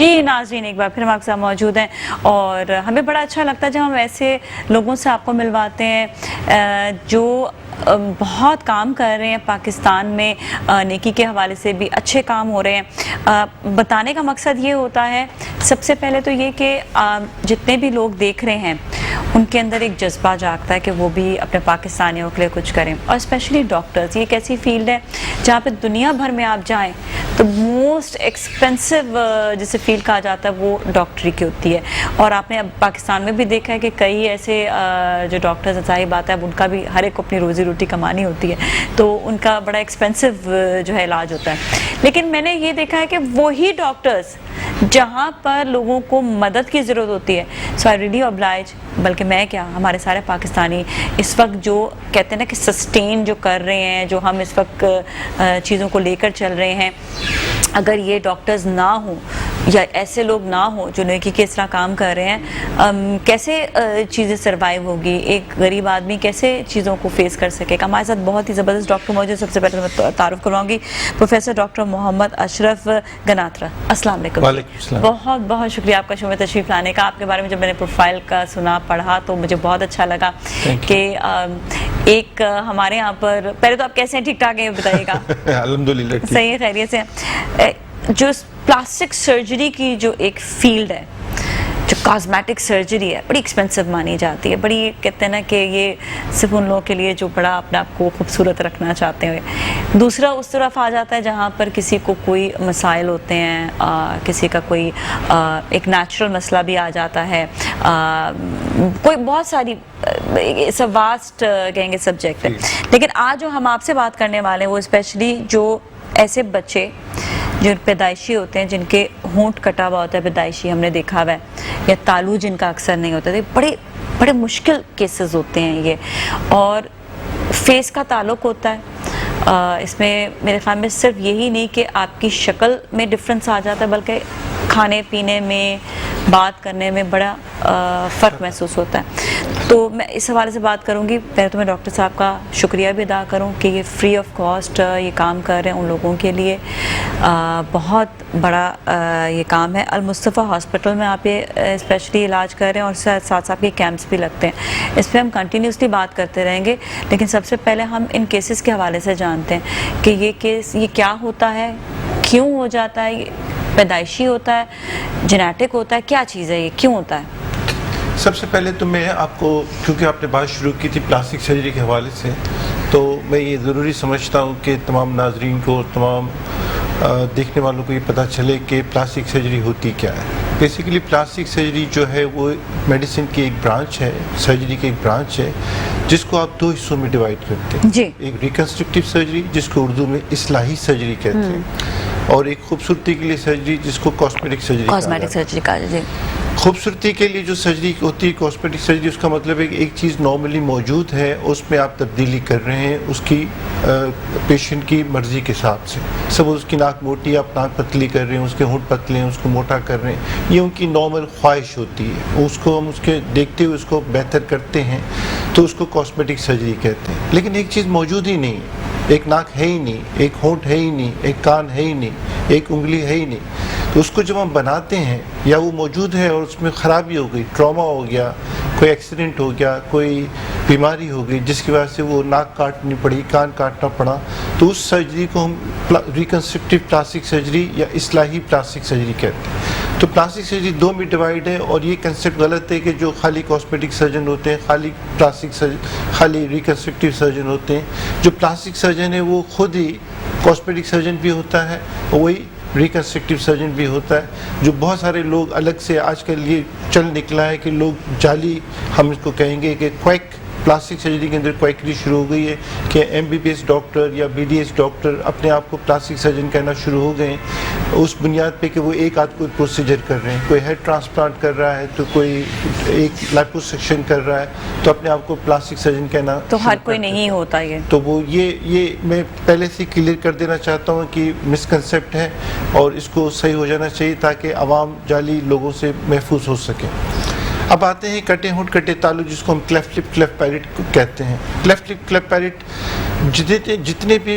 جی ناظرین، ایک بار پھر ہم آپ کے ساتھ موجود ہیں اور ہمیں بڑا اچھا لگتا ہے جب ہم ایسے لوگوں سے آپ کو ملواتے ہیں جو بہت کام کر رہے ہیں پاکستان میں، نیکی کے حوالے سے بھی اچھے کام ہو رہے ہیں۔ بتانے کا مقصد یہ ہوتا ہے سب سے پہلے تو یہ کہ جتنے بھی لوگ دیکھ رہے ہیں ان کے اندر ایک جذبہ جاگتا ہے کہ وہ بھی اپنے پاکستانیوں کے لیے کچھ کریں، اور اسپیشلی ڈاکٹرز، یہ ایک ایسی فیلڈ ہے جہاں پہ دنیا بھر میں آپ جائیں تو موسٹ ایکسپینسو جسے فیلڈ کہا جاتا ہے وہ ڈاکٹری کی ہوتی ہے، اور آپ نے اب پاکستان میں بھی دیکھا ہے کہ کئی ایسے جو ڈاکٹرز، ظاہر بات ہے اب ان کا بھی ہر ایک کو اپنی روزی روٹی کمانی ہوتی ہے تو ان کا بڑا ایکسپینسو جو ہے علاج ہوتا ہے، لیکن میں نے یہ دیکھا ہے کہ وہی ڈاکٹرز جہاں پر لوگوں کو مدد کی ضرورت ہوتی ہے، سو آئی ریلی oblige، بلکہ میں کیا ہمارے سارے پاکستانی اس وقت جو کہتے ہیں نا کہ سسٹین جو کر رہے ہیں، جو ہم اس وقت چیزوں کو لے کر چل رہے ہیں، اگر یہ ڈاکٹرز نہ ہوں یا ایسے لوگ نہ ہوں جو نیکی کے اس طرح کام کر رہے ہیں، کیسے چیزیں سروائیو ہوگی، ایک غریب آدمی کیسے چیزوں کو فیس کر سکے گا۔ ہمارے ساتھ بہت ہی زبردست ڈاکٹر موجود، سب سے پہلے میں تعارف کرواؤں گی پروفیسر ڈاکٹر محمد اشرف گناترا۔ السلام علیکم۔ وعلیکم السلام۔ بہت بہت شکریہ آپ کا شو میں تشریف لانے کا۔ آپ کے بارے میں جب میں نے پروفائل کا سنا پڑھا تو مجھے بہت اچھا لگا کہ ایک ہمارے یہاں پر، پہلے تو آپ کیسے ہیں؟ ٹھیک ٹھاک ہیں بتائیے گا؟ الحمدللہ صحیح ہے، خیریت سے۔ جو پلاسٹک سرجری کی جو ایک فیلڈ ہے، جو کاسمیٹک سرجری ہے، بڑی ایکسپینسو مانی جاتی ہے، بڑی کہتے ہیں نا کہ یہ صرف ان لوگوں کے لیے جو بڑا اپنے آپ کو خوبصورت رکھنا چاہتے ہیں۔ دوسرا اس طرف آ جاتا ہے جہاں پر کسی کو کوئی مسائل ہوتے ہیں، کسی کا کوئی ایک نیچرل مسئلہ بھی آ جاتا ہے، کوئی بہت ساری واسٹ کہیں گے سبجیکٹ ہے، لیکن آج جو ہم آپ سے بات کرنے والے ہیں وہ اسپیشلی جو ایسے بچے جو پیدائشی ہوتے ہیں، جن کے ہونٹ کٹا ہوا ہوتا ہے پیدائشی، ہم نے دیکھا ہوا ہے، یا تالو جن کا اکثر نہیں ہوتا، بڑے مشکل کیسز ہوتے ہیں یہ، اور فیس کا تعلق ہوتا ہے۔ اس میں میرے خیال میں صرف یہی نہیں کہ آپ کی شکل میں ڈفرنس آ جاتا ہے، بلکہ کھانے پینے میں، بات کرنے میں بڑا فرق محسوس ہوتا ہے۔ تو میں اس حوالے سے بات کروں گی۔ پہلے تو میں ڈاکٹر صاحب کا شکریہ بھی ادا کروں کہ یہ فری آف کاسٹ یہ کام کر رہے ہیں ان لوگوں کے لیے، بہت بڑا یہ کام ہے۔ المصطفیٰ ہاسپٹل میں آپ یہ اسپیشلی علاج کر رہے ہیں، اور ساتھ ساتھ یہ کیمپس بھی لگتے ہیں، اس پہ ہم کنٹینیوسلی بات کرتے رہیں گے، لیکن سب سے پہلے ہم ان کیسز کے حوالے سے جانتے ہیں کہ یہ کیس یہ کیا ہوتا ہے، کیوں ہو جاتا ہے، پیدائشی ہوتا ہے، جینیٹک ہوتا ہے، کیا چیز ہے، یہ کیوں ہوتا ہے؟ سب سے پہلے تو میں آپ کو، کیونکہ آپ نے بات شروع کی تھی پلاسٹک سرجری کے حوالے سے، تو میں یہ ضروری سمجھتا ہوں کہ تمام ناظرین کو، تمام دیکھنے والوں کو یہ پتہ چلے کہ پلاسٹک سرجری ہوتی کیا ہے۔ بیسیکلی پلاسٹک سرجری جو ہے وہ میڈیسن کی ایک برانچ ہے، سرجری کی ایک برانچ ہے، جس کو آپ دو حصوں میں ڈیوائڈ کرتے ہیں۔ جی۔ ایک ریکنسٹرکٹیو سرجری جس کو اردو میں اصلاحی سرجری کہتے ہیں، اور ایک خوبصورتی کے لیے سرجری جس کو کاسمیٹک سرجری کہا جاتا ہے۔ خوبصورتی کے لیے جو سرجری ہوتی ہے کاسمیٹک سرجری، اس کا مطلب ہے کہ ایک چیز نارملی موجود ہے، اس میں آپ تبدیلی کر رہے ہیں اس کی پیشنٹ کی مرضی کے حساب سے۔ سپوز اس کی ناک موٹی ہے، آپ ناک پتلی کر رہے ہیں، اس کے ہونٹ پتلے ہیں، اس کو موٹا کر رہے ہیں، یہ ان کی نارمل خواہش ہوتی ہے، اس کو ہم اس کے دیکھتے ہوئے اس کو بہتر کرتے ہیں، تو اس کو کاسمیٹک سرجری کہتے ہیں۔ لیکن ایک چیز موجود ہی نہیں ہے، ایک ناک ہے ہی نہیں، ایک ہونٹ ہے ہی نہیں، ایک کان ہے ہی نہیں، ایک انگلی ہے ہی نہیں، تو اس کو جب ہم بناتے ہیں یا وہ موجود ہے اور اس میں خرابی ہو گئی، ٹراما ہو گیا، کوئی ایکسیڈنٹ ہو گیا، کوئی بیماری ہو گئی جس کی وجہ سے وہ ناک کاٹنی پڑی، کان کاٹنا پڑا، تو اس سرجری کو ہم ریکنسٹرکٹیو پلاسٹک سرجری یا اصلاحی پلاسٹک سرجری کہتے ہیں۔ تو پلاسٹک سرجری دو میں ڈیوائڈ ہے، اور یہ کنسیپٹ غلط ہے کہ جو خالی کاسمیٹک سرجن ہوتے ہیں، خالی ریکنسٹرکٹیو سرجن ہوتے ہیں۔ جو پلاسٹک سرجن ہے وہ خود ہی کاسمیٹک سرجن بھی ہوتا ہے، اور وہی ریکنسٹرکٹیو سرجن بھی ہوتا ہے۔ جو بہت سارے لوگ الگ سے آج کل یہ چل نکلا ہے کہ لوگ جعلی، ہم اس کو کہیں گے کہ کویک، پلاسٹک سرجری کے اندر کویکری شروع ہو گئی ہے کہ MBBS ڈاکٹر یا BDS ڈاکٹر اپنے آپ کو پلاسٹک سرجن کہنا شروع ہو گئے ہیں، اس بنیاد پہ کہ وہ ایک آدھ کوئی پروسیجر کر رہے ہیں، کوئی ہیڈ ٹرانسپلانٹ کر رہا ہے، تو کوئی ایک لائپوسیکشن کر رہا ہے، تو اپنے آپ کو پلاسٹک سرجن کہنا، تو ہر کوئی نہیں ہوتا یہ، تو وہ یہ میں پہلے سے کلیئر کر دینا چاہتا ہوں کہ مسکنسیپٹ ہے، اور اس کو صحیح ہو جانا چاہیے تاکہ عوام جعلی لوگوں سے محفوظ ہو سکے۔ اب آتے ہیں کٹے ہونٹ کٹے تالو، جس کو ہم کلیفٹ لپ کلیفٹ پیلٹ کہتے ہیں۔ کلیفٹ لپ کلیفٹ پیلٹ جتنے بھی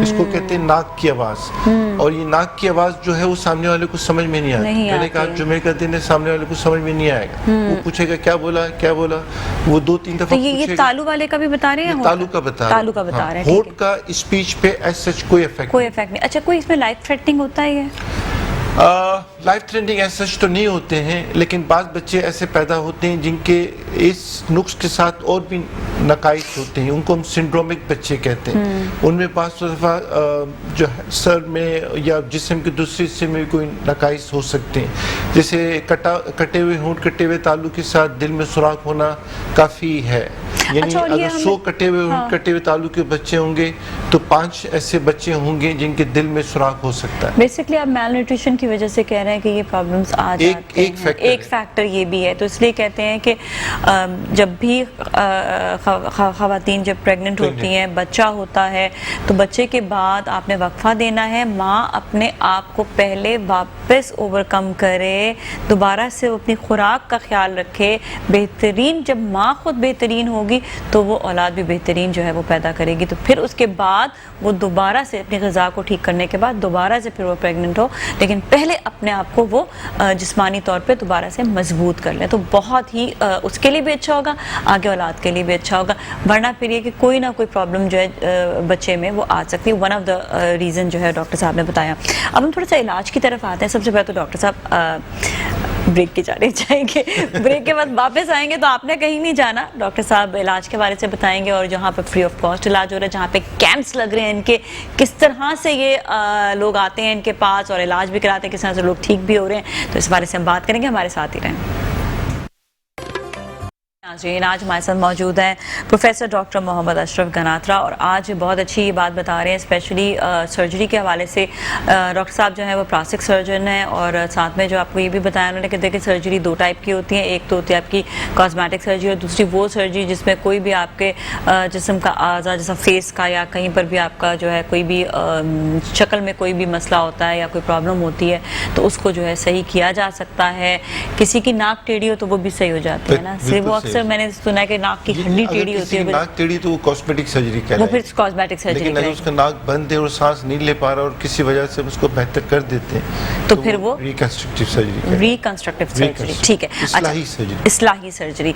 اس کو کہتے ہیں ناک کی آواز. اور یہ ناک کی آواز جو ہے وہ سامنے والے کو سمجھ میں نہیں آتی. میں نے کہا جمعے کا دن ہے, سامنے والے کو سمجھ میں نہیں آئے گا, وہ پوچھے گا کیا بولا کیا بولا, وہ 2-3 دفعہ پوچھے گا. یہ تالو والے کا بھی بتا رہے ہیں, تالو کا بتا رہے ہیں. ہونٹ کا اسپیچ پہ ایز سچ کوئی افیکٹ نہیں. اچھا, کوئی اس میں لائف تھریٹنگ ہوتا ہے یہ؟ لائف تھریٹنگ ایز سچ تو نہیں ہوتے ہیں, لیکن بعض بچے ایسے پیدا ہوتے ہیں جن کے اس نقص کے ساتھ اور بھی نقائص ہوتے ہیں, ان کو ہم سنڈرومک بچے کہتے ہیں. ان میں بعض دفعہ جو سر میں یا جسم کے دوسرے حصے میں کوئی نقائص ہو سکتے ہیں, جیسے کٹے ہوئے ہونٹ, کٹے ہوئے تالو کے ساتھ دل میں سوراخ ہونا کافی ہے. یعنی اگر 100 کٹے ہوئے تالو کے بچے ہوں گے تو 5 ایسے بچے ہوں گے جن کے دل میں سوراخ ہو سکتا ہے. بیسکلی آپ میل نیوٹریشن کی وجہ سے کہہ رہے ہیں کہ یہ پرابلمس آ جاتے ہیں. ایک فیکٹر یہ بھی ہے, تو اس لیے کہتے ہیں کہ جب بھی خواتین جب پریگننٹ ہوتی ہیں, بچہ ہوتا ہے, تو بچے کے بعد آپ نے وقفہ دینا ہے. ماں اپنے آپ کو پہلے واپس اوورکم کرے, دوبارہ سے اپنی خوراک کا خیال رکھے. بہترین جب ماں خود بہترین ہوگی تو وہ اولاد بھی بہترین جو ہے وہ پیدا کرے گی. تو پھر اس کے بعد وہ دوبارہ سے اپنی غذا کو ٹھیک کرنے کے بعد دوبارہ سے پھر وہ پریگننٹ ہو, لیکن پہلے اپنے آپ کو وہ جسمانی طور پہ دوبارہ سے مضبوط کر لیں. تو بہت ہی اس کے لیے بھی اچھا ہوگا, آگے اولاد کے لیے بھی اچھا ہوگا. ورنہ پھر یہ کہ کوئی نہ کوئی پرابلم جو ہے بچے میں وہ آ سکتی ہے. ون آف دا ریزن جو ہے ڈاکٹر صاحب نے بتایا. اب ہم تھوڑا سا علاج کی طرف آتے ہیں. سب سے پہلے تو ڈاکٹر صاحب بریک کی جانے چاہیں گے, بریک کے بعد واپس آئیں گے تو آپ نے کہیں نہیں جانا. ڈاکٹر صاحب علاج کے بارے سے بتائیں گے, اور جہاں پہ فری آف کاسٹ علاج ہو رہا ہے, جہاں پہ کیمپس لگ رہے ہیں ان کے, کس طرح سے یہ لوگ آتے ہیں ان کے پاس اور علاج بھی کراتے ہیں, کس طرح سے لوگ ٹھیک بھی ہو رہے ہیں, تو اس بارے سے ہم بات کریں گے. ہمارے ساتھ ہی رہیں. آج ہمارے ساتھ موجود ہیں پروفیسر ڈاکٹر محمد اشرف گناترا, اور آج بہت اچھی یہ بات بتا رہے ہیں اسپیشلی سرجری کے حوالے سے. ڈاکٹر صاحب جو ہیں وہ پلاسٹک سرجن ہیں, اور ساتھ میں جو آپ کو یہ بھی بتایا انہوں نے کہ دیکھیں سرجری 2 ٹائپ کی ہوتی ہیں. ایک تو ہوتی ہے آپ کی کاسمیٹک سرجری, اور دوسری وہ سرجری جس میں کوئی بھی آپ کے جسم کا اعضاء جیسا فیس کا یا کہیں پر بھی آپ کا جو ہے کوئی بھی شکل میں کوئی بھی مسئلہ ہوتا ہے یا کوئی پرابلم ہوتی ہے تو اس کو جو ہے صحیح کیا جا سکتا ہے. کسی کی ناک ٹیڑھی ہو تو وہ بھی صحیح ہو جاتی ہے نا. صرف وہ اکثر میں نے سنا ہے کہ ناک کی ہڈی ٹیڑھی ہوتی ہے, ناک ٹیڑھی تو وہ کاسمیٹک سرجری کہلاتی ہے, وہ پھر کاسمیٹک سرجری. لیکن اگر اس کا ناک بند ہے اور سانس نہیں لے پا رہا اور کسی وجہ سے اس کو بہتر کر دیتے ہیں تو پھر وہ ریکنسٹرکٹیو سرجری. ریکنسٹرکٹیو سرجری, ٹھیک ہے, اصلاحی سرجری.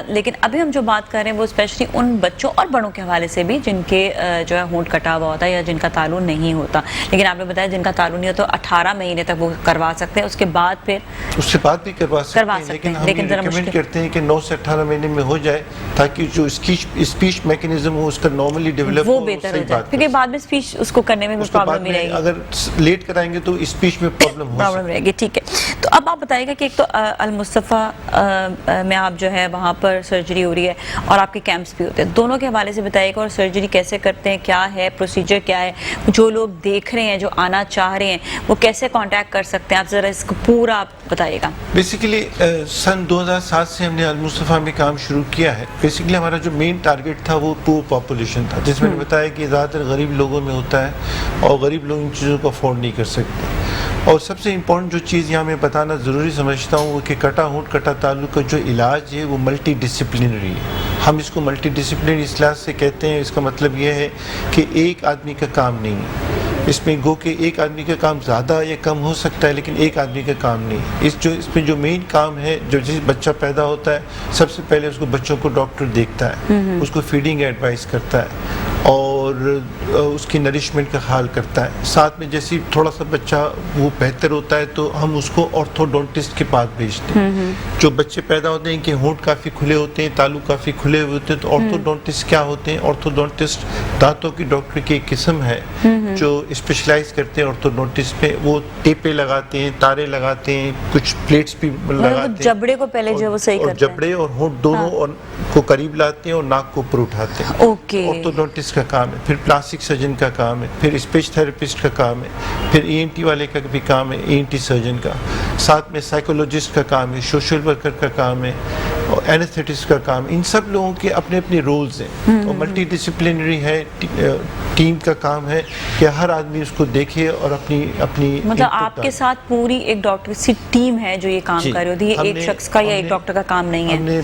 لیکن ابھی ہم جو بات کر رہے ہیں وہ اسپیشلی ان بچوں اور بڑوں کے حوالے سے بھی جن کے جو ہے ہونٹ کٹا ہوا ہوتا ہے یا جن کا تالو نہیں ہوتا. لیکن آپ نے بتایا جن کا تالو نہیں ہوتا 18 مہینے تک وہ کروا سکتے ہیں, اس کے بعد پھر اس سے بعد بھی کروا سکتے ہیں, لیکن ہم ریکمینڈ کرتے ہیں کہ 9 سے 18 مہینے میں ہو جائے تاکہ جو اسپیچ میکنزم ہو اس کا نارملی ڈیولپ وہ بہتر ہو جائے, کیونکہ بعد میں اسپیچ اس کو کرنے میں بھی پرابلم ہی رہے گی. اگر لیٹ کرائیں گے تو اسپیچ میں پرابلم رہے گی. ٹھیک ہے, تو اب آپ بتائیے گا کہ ایک تو المصطفیٰ میں آپ جو ہے وہاں پر سرجری ہو رہی ہے اور آپ کے کیمپس بھی ہوتے ہیں, دونوں کے حوالے سے بتائیے گا, اور سرجری کیسے کرتے ہیں, کیا ہے پروسیجر, کیا ہے, جو لوگ دیکھ رہے ہیں جو آنا چاہ رہے ہیں وہ کیسے کانٹیکٹ کر سکتے ہیں, آپ ذرا اس کو پورا آپ بتائیے گا. بیسیکلی سن 2007 سے ہم نے المصطفیٰ میں کام شروع کیا ہے. بیسیکلی ہمارا جو مین ٹارگیٹ تھا وہ پور پاپولیشن تھا, جس میں نے بتایا کہ زیادہ تر غریب لوگوں میں ہوتا ہے اور غریب لوگ ان چیزوں کو افورڈ نہیں کر سکتے. اور سب سے امپورٹنٹ جو چیز یہاں میں بتانا ضروری سمجھتا ہوں وہ کہ کٹا ہونٹ کٹا تالو کا جو علاج ہے وہ ملٹی ڈسپلنری ہے. ہم اس کو ملٹی ڈسپلنری اصطلاح سے کہتے ہیں. اس کا مطلب یہ ہے کہ ایک آدمی کا کام نہیں ہے اس میں, گو کہ ایک آدمی کا کام زیادہ یا کم ہو سکتا ہے لیکن ایک آدمی کا کام نہیں. اس میں جو مین کام ہے, جو جس بچہ پیدا ہوتا ہے سب سے پہلے اس کو بچوں کو ڈاکٹر دیکھتا ہے, اس کو فیڈنگ ایڈوائز کرتا ہے اور اس کی نرشمنٹ کا خیال کرتا ہے. ساتھ میں جیسے تھوڑا سا بچہ وہ بہتر ہوتا ہے تو ہم اس کو آرتھوڈونٹسٹ کے پاس بھیجتے ہیں. جو بچے پیدا ہوتے ہیں کہ ہونٹ کافی کھلے ہوتے ہیں, تالو کافی کھلے ہوئے ہوتے ہیں, تو آرتھوڈونٹسٹ کیا ہوتے ہیں؟ آرتھوڈونٹسٹ دانتوں کی ڈاکٹر کی ایک قسم ہے جو اسپیشلائز کرتے ہیں آرتھوڈونٹسٹ پہ. وہ ٹیپے لگاتے ہیں, تارے لگاتے ہیں, کچھ پلیٹس بھی لگاتے ہیں, جبڑے کو پہلے جو وہ صحیح کرتے ہیں, جبڑے اور ہونٹ دونوں کو قریب لاتے ہیں اور ناک کو اوپر اٹھاتے ہیں. آرتھوڈونٹسٹ کا کام ہے. پھر پلاسٹک سرجن کا کام ہے, پھر اسپیچ تھراپسٹ کا کام ہے, پھر ENT والے کا بھی کام ہے, ENT سرجن کا. ساتھ میں سائیکولوجسٹ کا کام ہے, سوشل ورکر کا کام ہے, اور اینستھیٹسٹ کا کام. ان سب لوگوں کے اپنے اپنے رولز ہیں اور ملٹی ڈسپلنری ہے. ٹیم کا کام ہے کہ ہر آدمی اس کو دیکھے اور اپنی مطلب آپ کے ساتھ پوری ایک ڈاکٹر سی ٹیم ہے جو یہ کام کر رہی ہوتی ہے, ایک شخص کا یا ایک ڈاکٹر کا کام نہیں ہے.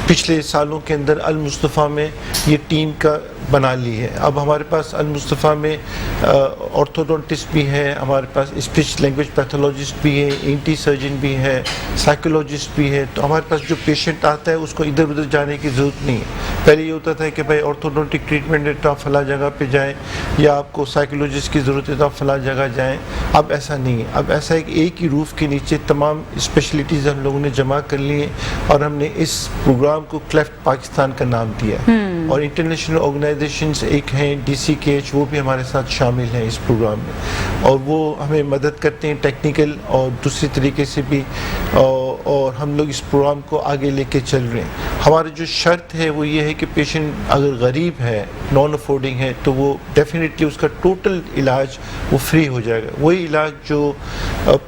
پچھلے سالوں کے اندر المصطفیٰ میں یہ ٹیم کا بنا لی ہے. اب ہمارے پاس المصطفیٰ میں آرتھوڈونٹسٹ بھی ہے, ہمارے پاس اسپیچ لینگویج پیتھولوجسٹ بھی ہے, ENT سرجن بھی ہے, سائیکولوجسٹ بھی ہے. تو ہمارے پاس جو پیشنٹ آتا ہے اس کو ادھر ادھر جانے کی ضرورت نہیں ہے. پہلے یہ ہوتا تھا کہ بھائی آرتھوڈونٹک ٹریٹمنٹ ہے تو آپ فلاں جگہ پہ جائیں, یا آپ کو سائیکولوجسٹ کی ضرورت ہے تو آپ فلاں جگہ جائیں. اب ایسا نہیں ہے. اب ایسا ہے کہ ایک ہی روف کے نیچے تمام اسپیشلٹیز ہم لوگوں نے جمع کر لی ہیں, اور ہم نے اس پروگرام کو کلیفٹ پاکستان کا نام دیا ہے. اور انٹرنیشنل آرگنائزیشنز ایک ہیں DCKH, وہ بھی ہمارے ساتھ شامل ہیں اس پروگرام میں, اور وہ ہمیں مدد کرتے ہیں ٹیکنیکل اور دوسری طریقے سے بھی, اور ہم لوگ اس پروگرام کو آگے لے کے چل رہے ہیں. ہماری جو شرط ہے وہ یہ ہے کہ پیشنٹ اگر غریب ہے, نان افورڈنگ ہے, تو وہ ڈیفینیٹلی اس کا ٹوٹل علاج وہ فری ہو جائے گا. وہی علاج جو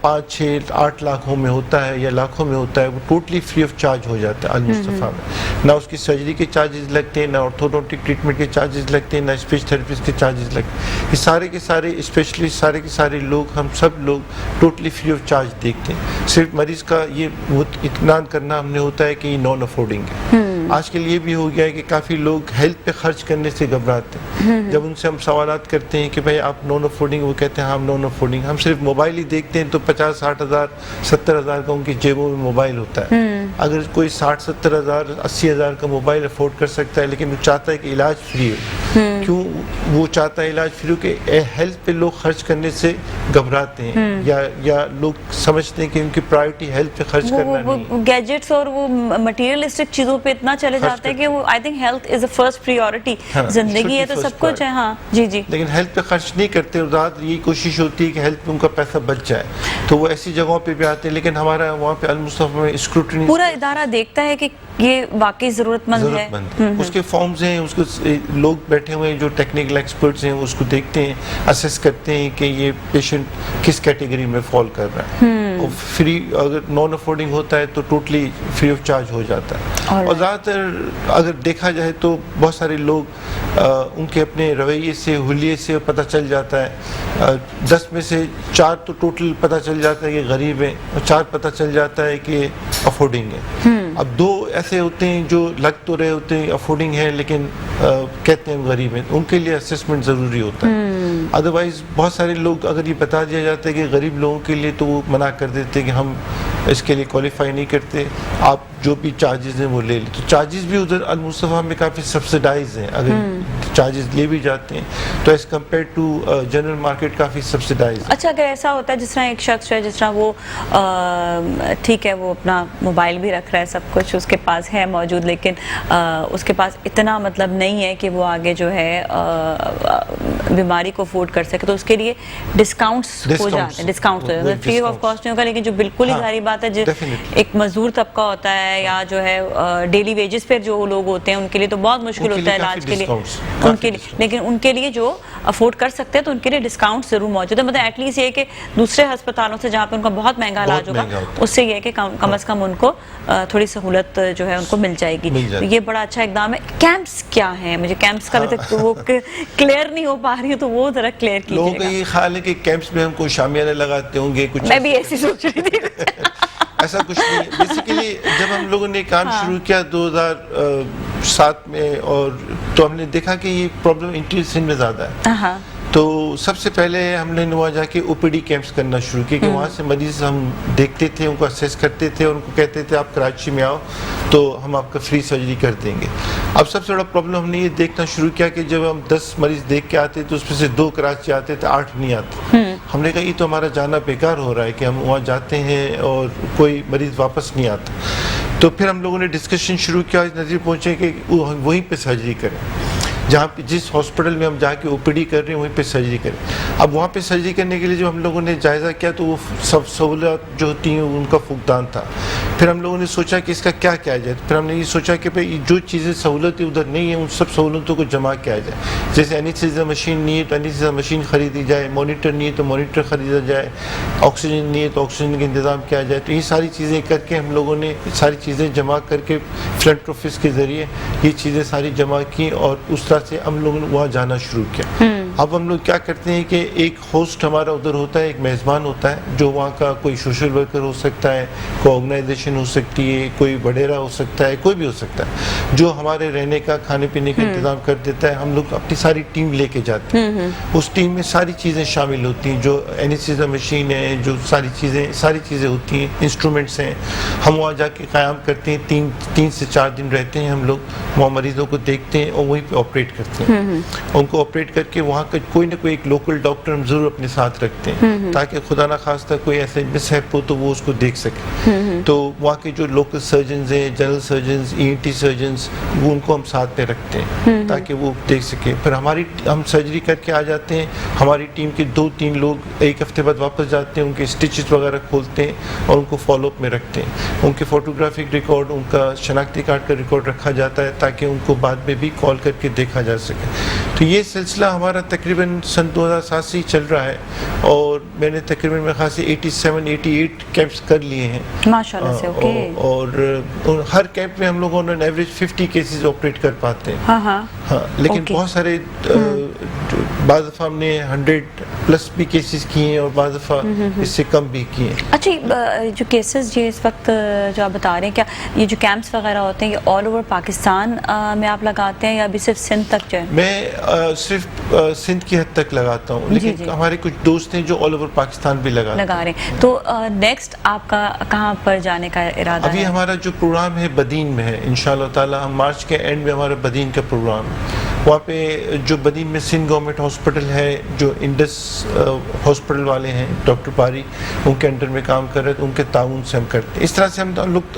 5, 6, 8 لاکھوں میں ہوتا ہے یا لاکھوں میں ہوتا ہے, وہ ٹوٹلی فری آف چارج ہو جاتا ہے المصطفیٰ میں. نہ اس کی سرجری کے چارجز لگتے ہیں, نہ آرتھوڈونٹک ٹریٹمنٹ کے چارجز لگتے ہیں, نہ اسپیچ تھراپسٹ کے چارجز لگتے ہیں. یہ سارے کے سارے اسپیشلسٹ, سارے کے سارے لوگ, ہم سب لوگ ٹوٹلی فری آف چارج دیکھتے ہیں. صرف مریض کا یہ اطمینان کرنا ہم نے ہوتا ہے کہ یہ نان افورڈنگ ہے. آج کل یہ بھی ہو گیا ہے کہ کافی لوگ ہیلتھ پہ خرچ کرنے سے گھبراتے ہیں. جب ان سے ہم سوالات کرتے ہیں کہ بھائی آپ نان افورڈنگ, وہ کہتے ہیں ہم نان افورڈنگ. ہم صرف موبائل ہی دیکھتے ہیں تو 50, 60 ہزار, 70 ہزار کا ان کی جیبوں میں موبائل ہوتا ہے. اگر کوئی 60, 70 ہزار, 80 ہزار کا موبائل افورڈ کر سکتا ہے, لیکن وہ چاہتا ہے کہ علاج فری ہو. کیوں وہ چاہتا ہے علاج فری ہو؟ کہ ہیلتھ پہ لوگ خرچ کرنے سے گھبراتے ہیں, یا لوگ سمجھتے ہیں کہ ان کی پرائرٹی ہیلتھ پہ خرچ کرنا نہیں. گیجٹس اور وہ مٹیریلسٹک چیزوں پہ اتنا چلے جاتے ہیں کہ وہ I think health is a first priority. زندگی ہے تو سب کچھ ہے. ہاں جی جی. لیکن ہیلتھ پہ خرچ نہیں کرتے, اور زیادہ یہی کوشش ہوتی ہے کہ ہیلتھ پہ ان کا پیسہ بچ جائے, تو وہ ایسی جگہوں پہ بھی آتے ہیں. لیکن ہمارا وہاں پہ المصطفیٰ میں اسکروٹنی, پورا ادارہ دیکھتا ہے کہ یہ واقعی ضرورت مند ہے. اس کے فارمز ہیں, اس کو لوگ بیٹھے ہوئے ہیں جو ٹیکنیکل ایکسپرٹس ہیں, اس کو دیکھتے ہیں, اسیس کرتے ہیں کہ یہ پیشنٹ کس کیٹیگری میں فال کر رہا ہے. فری, اگر نان افورڈنگ ہوتا ہے تو ٹوٹلی فری آف چارج ہو جاتا ہے. اور زیادہ تر اگر دیکھا جائے تو بہت سارے لوگ ان کے اپنے رویے سے, حلیے سے پتہ چل جاتا ہے. 10 میں سے 4 تو ٹوٹل پتہ چل جاتا ہے کہ غریب ہیں, اور 4 پتہ چل جاتا ہے کہ افورڈنگ ہے. اب 2 ایسے ہوتے ہیں جو لگ تو رہے ہوتے ہیں افورڈنگ ہے, لیکن کہتے ہیں غریب ہیں. ان کے لیے اسسمنٹ ضروری ہوتا ہے. ادروائز بہت سارے لوگ, اگر یہ بتا دیا جاتا ہے کہ غریب لوگوں کے لیے, تو وہ منع کر دیتے کہ ہم اس کے لیے کوالیفائی نہیں کرتے, آپ جو بھی چارجز ہیں وہ لے لیں. تو چارجز بھی ادھر المصطفیٰ میں کافی سبسڈائز ہیں. اگر چارجز لے بھی جاتے ہیں تو as compare to general market کافی سبسڈائز. اچھا, اگر ایسا ہوتا ہے جس طرح ایک شخص ہے, جس طرح وہ ٹھیک ہے وہ اپنا موبائل بھی رکھ رہا ہے, سب کچھ اس کے پاس ہے موجود, لیکن اس کے پاس اتنا مطلب نہیں ہے کہ وہ آگے جو ہے بیماری کو افورڈ کر سکے, تو اس کے لیے ڈسکاؤنٹس ہو جاتے ہیں. ڈسکاؤنٹ فری آف کاسٹ نہیں ہوگا, لیکن جو بالکل ہی ظاہری بات ہے, جو ایک مزدور طبقہ ہوتا ہے یا جو ہے ڈیلی ویجز پہ جو لوگ ہوتے ہیں, ان کے لیے تو بہت مشکل ہوتا ہے علاج کے لیے ان کے لیے. لیکن ان کے لیے جو افورڈ کر سکتے ہیں تو ان کے لیے ڈسکاؤنٹ ضرور موجود ہے. مطلب ایٹ لیسٹ یہ کہ دوسرے ہسپتالوں سے جہاں پہ ان کا بہت مہنگا علاج ہوگا, اس سے یہ ہے کہ کم از کم ان کو تھوڑی سہولت جو ہے ان کو مل جائے گی. تو یہ بڑا اچھا اقدام ہے. کیمپس کیا ہیں؟ مجھے کیمپس کا ابھی تک وہ کلیئر نہیں ہو پا رہی ہے, تو وہ ذرا کلیئر کیجیے. لوگوں کا یہ خیال ہے کہ کیمپس میں ہم کو شامیانے لگاتے ہوں گے, کچھ میں بھی ایسی سوچ رہی تھی. ایسا کچھ نہیں ہے. بیسیکلی جب ہم لوگوں نے کام شروع کیا 2007 میں, اور تو ہم نے دیکھا کہ یہ پرابلم انٹیریئر سندھ میں زیادہ ہے. تو سب سے پہلے ہم نے وہاں جا کے OPD کیمپس کرنا شروع کیا, کہ وہاں سے مریض ہم دیکھتے تھے, ان کو اسیس کرتے تھے, اور ان کو کہتے تھے آپ کراچی میں آؤ تو ہم آپ کا فری سرجری کر دیں گے. اب سب سے بڑا پرابلم ہم نے یہ دیکھنا شروع کیا کہ جب ہم 10 مریض دیکھ کے آتے تو اس میں سے 2 کراچی آتے تھے, 8 نہیں آتے. ہم نے کہا یہ تو ہمارا جانا بیکار ہو رہا ہے کہ ہم وہاں جاتے ہیں اور کوئی مریض واپس نہیں آتا. تو پھر ہم لوگوں نے ڈسکشن شروع کیا, اس نظر پہنچے کہ وہیں پہ سرجری کریں, جہاں پہ جس ہاسپٹل میں ہم جا کے OPD کر رہے ہیں وہیں پہ سرجری کریں. اب وہاں پہ سرجری کرنے کے لیے جو ہم لوگوں نے جائزہ کیا تو وہ سب سہولت جو ہوتی ہیں ان کا فقدان تھا. پھر ہم لوگوں نے سوچا کہ اس کا کیا کیا جائے. پھر ہم نے یہ سوچا کہ بھائی جو چیزیں سہولتیں ادھر نہیں ہیں ان سب سہولتوں کو جمع کیا جائے. جیسے اینستھیزیا مشین نہیں ہے تو اینستھیزیا مشین خریدی جائے, مانیٹر نہیں ہے تو مانیٹر خریدا جائے, آکسیجن نہیں ہے تو آکسیجن کا انتظام کیا جائے. تو یہ ساری چیزیں کر کے ہم لوگوں نے ساری چیزیں جمع کر کے فلنٹروفس کے ذریعے یہ چیزیں ساری جمع کی, اور اس طرح سے ہم لوگوں نے وہاں جانا شروع کیا. اب ہم لوگ کیا کرتے ہیں کہ ایک ہوسٹ ہمارا ادھر ہوتا ہے, ایک میزبان ہوتا ہے جو وہاں کا کوئی سوشل ورکر ہو سکتا ہے, کوئی آرگنائزیشن ہو سکتی ہے, کوئی وڈیرا ہو سکتا ہے, کوئی بھی ہو سکتا ہے, جو ہمارے رہنے کا کھانے پینے کا انتظام کر دیتا ہے. ہم لوگ اپنی ساری ٹیم لے کے جاتے ہیں, اس ٹیم میں ساری چیزیں شامل ہوتی ہیں, جو اینیستھیزیا مشین ہے, جو ساری چیزیں ہوتی ہیں, انسٹرومنٹس ہیں, ہم وہاں جا کے قیام کرتے ہیں. 3 سے 4 دن رہتے ہیں ہم لوگ, وہاں مریضوں کو دیکھتے ہیں اور وہیں پہ آپریٹ کرتے ہیں. ان کو آپریٹ کر کے وہاں کا کوئی نہ کوئی ایک لوکل ڈاکٹر ہم ضرور اپنے ساتھ رکھتے ہیں تاکہ خدا نہ خواستہ کوئی ایسے مس ہیپ ہو تو وہ اس کو دیکھ سکے. تو وہاں کے جو لوکل سرجنز ہیں, جنرل سرجنز, ENT سرجنز, وہ ان کو ہم ساتھ پہ رکھتے ہیں تاکہ وہ دیکھ سکیں. پھر ہم سرجری کر کے آ جاتے ہیں, ہماری ٹیم کے 2-3 لوگ ایک ہفتے بعد واپس جاتے ہیں, ان کے اسٹچز وغیرہ کھولتے ہیں اور ان کو فالو اپ میں رکھتے ہیں. ان کے فوٹوگرافک ریکارڈ, ان کا شناختی کارڈ کا ریکارڈ رکھا جاتا ہے تاکہ ان کو بعد میں بھی کال کر کے دیکھا جا سکے. تو یہ سلسلہ ہمارا تقریباً سن 2007 سے ہی چل رہا ہے اور میں نے تقریباً میرے خیال سے 87-88 کیمپس کر لیے ہیں ماشاءاللہ سے. اوکے. اور ہر کیمپ میں ہم لوگوں نے ایوریج 50 کیسز آپریٹ کر پاتے ہیں. ہاں لیکن بہت سارے بعض دفعہ ہم نے 100+ بھی کیسز کیے ہیں اور بعض دفعہ اس سے کم بھی کیے ہیں. اچھا, جو کیسز جو اس وقت جو آپ بتا رہے ہیں, کیا یہ جو کیمپس وغیرہ ہوتے ہیں یہ آل اوور پاکستان میں آپ لگاتے ہیں یا ابھی صرف سندھ تک جو ہے؟ میں صرف سندھ کی حد تک لگاتا ہوں, لیکن ہمارے کچھ دوست ہیں جو آل اوور پاکستان بھی لگا رہے ہیں. تو نیکسٹ آپ کا کہاں پر جانے کا ارادہ ہے؟ ابھی ہمارا جو پروگرام ہے بدین میں ہے انشاءاللہ تعالی. ہم مارچ کے اینڈ میں ہمارا بدین کا پروگرام ہے. وہاں پہ جو بدین میں سندھ گورنمنٹ ہاسپٹل ہے, جو انڈس ہاسپٹل والے ہیں, ڈاکٹر پاری ان کے انڈر میں کام کر رہے ہیں, ان کے تعاون سے ہم کرتے ہیں. اس طرح سے ہم لوگ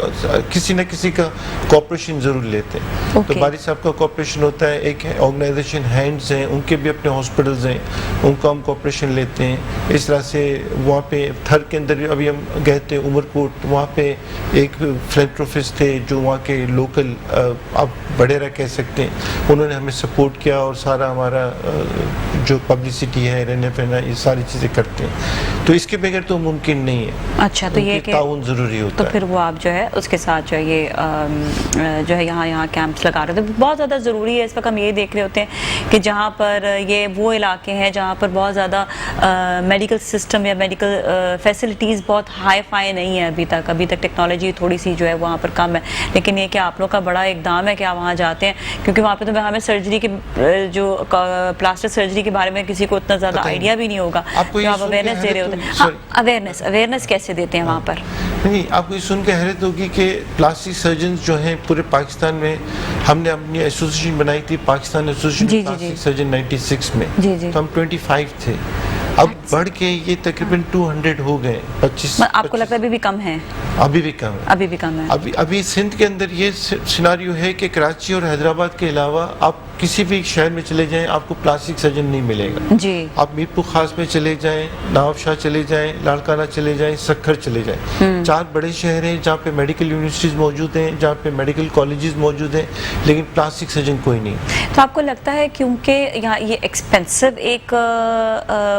کسی نہ کسی کا کوآپریشن ضرور لیتے ہیں. تو باری صاحب کا کوآپریشن ہوتا ہے, ایک آرگنائزیشن ہینڈز ہیں, ان کے بھی اپنے ہاسپٹلز ہیں, ان کا ہم کوآپریشن لیتے ہیں. اس طرح سے وہاں پہ تھر کے اندر ابھی ہم گئے تھے عمر کوٹ, وہاں پہ ایک فلینتھروپسٹ تھے جو وہاں کے لوکل آپ وڈیرا کہہ سکتے ہیں, انہوں نے ہمیں سپورٹ کیا اور سارا ہمارا جو پبلسٹی ہے, رہنا پہنا, یہ ساری چیزیں کرتے ہیں. تو اس کے بغیر تو ممکن نہیں ہے. اچھا, تو یہ کہ تعاون ضروری ہوتا ہے. تو پھر وہ آپ جو ہے اس کے ساتھ جو ہے یہ جو ہے یہاں کیمپس لگا رہے تھے, بہت زیادہ ضروری ہے. اس وقت ہم یہ دیکھ رہے ہوتے ہیں کہ جہاں پر یہ وہ علاقے ہیں جہاں پر بہت زیادہ میڈیکل سسٹم یا میڈیکل فیسلٹیز بہت ہائی فائی نہیں ہے ابھی تک ٹیکنالوجی تھوڑی سی جو ہے وہاں پر کم ہے. لیکن یہ کہ آپ لوگ کا بڑا اقدام ہے کہ آپ وہاں جاتے ہیں, کیونکہ وہاں پہ تو ہمیں سرجری کے جو پلاسٹک سرجری کے بارے میں کسی کو اتنا زیادہ آئیڈیا بھی نہیں ہوگا, جو آپ اویئرنیس دے رہے ہوتے ہیں. ہاں, اویئرنیس کیسے دیتے ہیں وہاں پر؟ نہیں, آپ کو یہ سن کے حیرت ہوگی کہ پلاسٹک سرجنز جو ہیں پورے پاکستان میں, ہم نے اپنی ایسوسیشن بنائی تھی, پاکستان ایسوسیشن پلاسٹک سرجن 96 میں, تو ہم 25 تھے. اب بڑھ کے یہ تقریباً 200 ہو گئے. 25. آپ کو لگتا ہے ابھی بھی کم ہے؟ ابھی بھی کم ہے. ابھی سندھ کے اندر یہ سیناریو ہے کہ کراچی اور حیدرآباد کے علاوہ آپ کسی بھی شہر میں چلے جائیں آپ کو پلاسٹک سرجن نہیں ملے گا. جی, آپ میرپور خاص میں چلے جائیں, نواب شاہ چلے جائیں, لاڑکانہ چلے جائیں, سکھر چلے جائیں, 4 بڑے شہر ہیں جہاں پہ میڈیکل یونیورسٹیز موجود ہیں, جہاں پہ میڈیکل کالجز موجود ہیں, لیکن پلاسٹک سرجن کوئی نہیں. تو آپ کو لگتا ہے کیونکہ یہاں یہ ایکسپینسو ایک